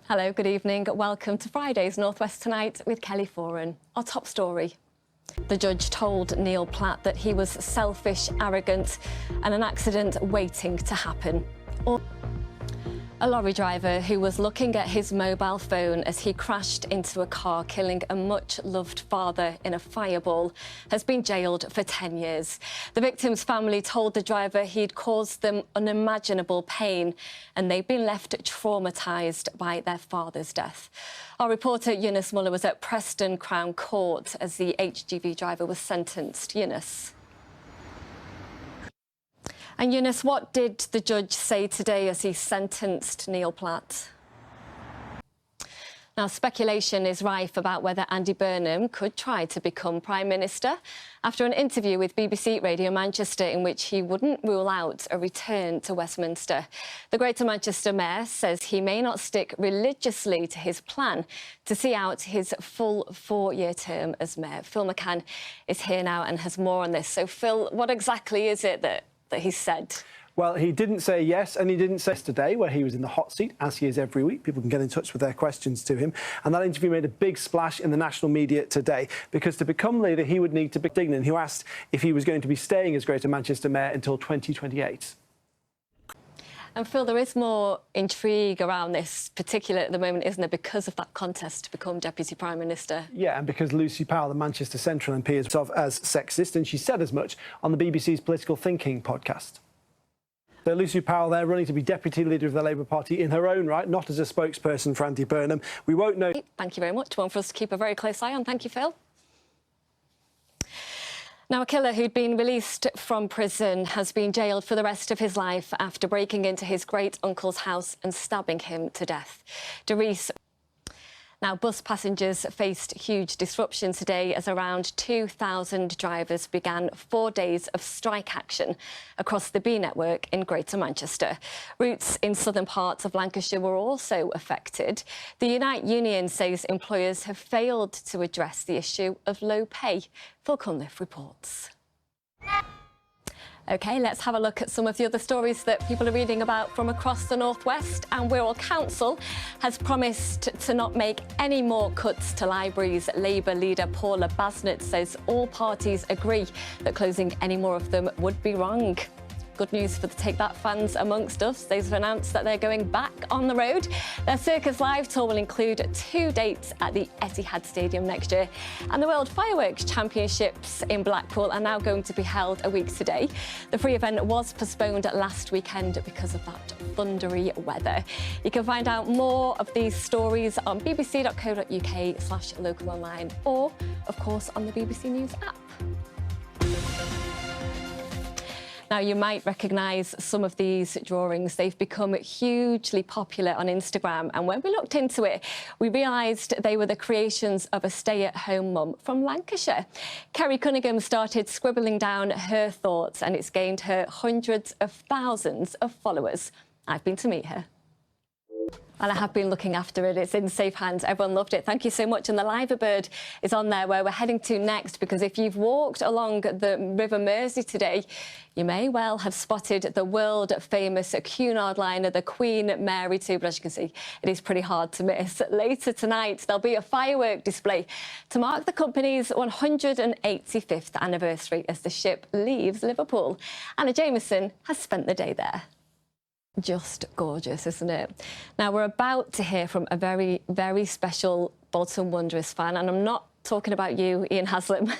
Hello, good evening. Welcome to Friday's North West Tonight with Kelly Foran. Our top story. The judge told Neil Platt that he was selfish, arrogant and an accident waiting to happen. A lorry driver who was looking at his mobile phone as he crashed into a car, killing a much-loved father in a fireball, has been jailed for 10 years. The victim's family told the driver he'd caused them unimaginable pain and they've been left traumatised by their father's death. Our reporter Eunice Muller was at Preston Crown Court as the HGV driver was sentenced. Eunice. And Eunice, what did the judge say today as he sentenced Neil Platt? Now, speculation is rife about whether Andy Burnham could try to become Prime Minister after an interview with BBC Radio Manchester in which he wouldn't rule out a return to Westminster. The Greater Manchester Mayor says he may not stick religiously to his plan to see out his full 4-year term as Mayor. Phil McCann is here now and has more on this. So, Phil, what exactly is it that he said? Well, he didn't say yes, and he didn't say today, where he was in the hot seat, as he is every week. People can get in touch with their questions to him. And that interview made a big splash in the national media today, because to become leader, he would need to be Dignan, who asked if he was going to be staying as Greater Manchester Mayor until 2028. And Phil, there is more intrigue around this particular at the moment, isn't there, because of that contest to become Deputy Prime Minister? Yeah, and because Lucy Powell, the Manchester Central MP, is of as sexist, and she said as much on the BBC's Political Thinking podcast. So Lucy Powell there running to be Deputy Leader of the Labour Party in her own right, not as a spokesperson for Andy Burnham. We won't know. Thank you very much. One for us to keep a very close eye on. Thank you, Phil. Now, a killer who'd been released from prison has been jailed for the rest of his life after breaking into his great-uncle's house and stabbing him to death. Now, bus passengers faced huge disruption today as around 2,000 drivers began 4 days of strike action across the B network in Greater Manchester. Routes in southern parts of Lancashire were also affected. The Unite Union says employers have failed to address the issue of low pay. Phil Cunliffe reports. OK, let's have a look at some of the other stories that people are reading about from across the North West. And Wirral Council has promised to not make any more cuts to libraries. Labour leader Paula Basnett says all parties agree that closing any more of them would be wrong. Good news for the Take That fans amongst us. They've announced that they're going back on the road. Their Circus Live tour will include 2 dates at the Etihad Stadium next year. And the World Fireworks Championships in Blackpool are now going to be held a week today. The free event was postponed last weekend because of that thundery weather. You can find out more of these stories on bbc.co.uk/local online or, of course, on the BBC News app. Now, you might recognise some of these drawings. They've become hugely popular on Instagram. And when we looked into it, we realised they were the creations of a stay-at-home mum from Lancashire. Kerry Cunningham started scribbling down her thoughts and it's gained her hundreds of thousands of followers. I've been to meet her. And I have been looking after it. It's in safe hands. Everyone loved it. Thank you so much. And the Liver Bird is on there where we're heading to next, because if you've walked along the River Mersey today, you may well have spotted the world-famous Cunard liner, the Queen Mary 2. But as you can see, it is pretty hard to miss. Later tonight, there'll be a firework display to mark the company's 185th anniversary as the ship leaves Liverpool. Anna Jameson has spent the day there. Just gorgeous, isn't it? Now, we're about to hear from a very, very special Bolton Wanderers fan, and I'm not talking about you, Ian Haslam.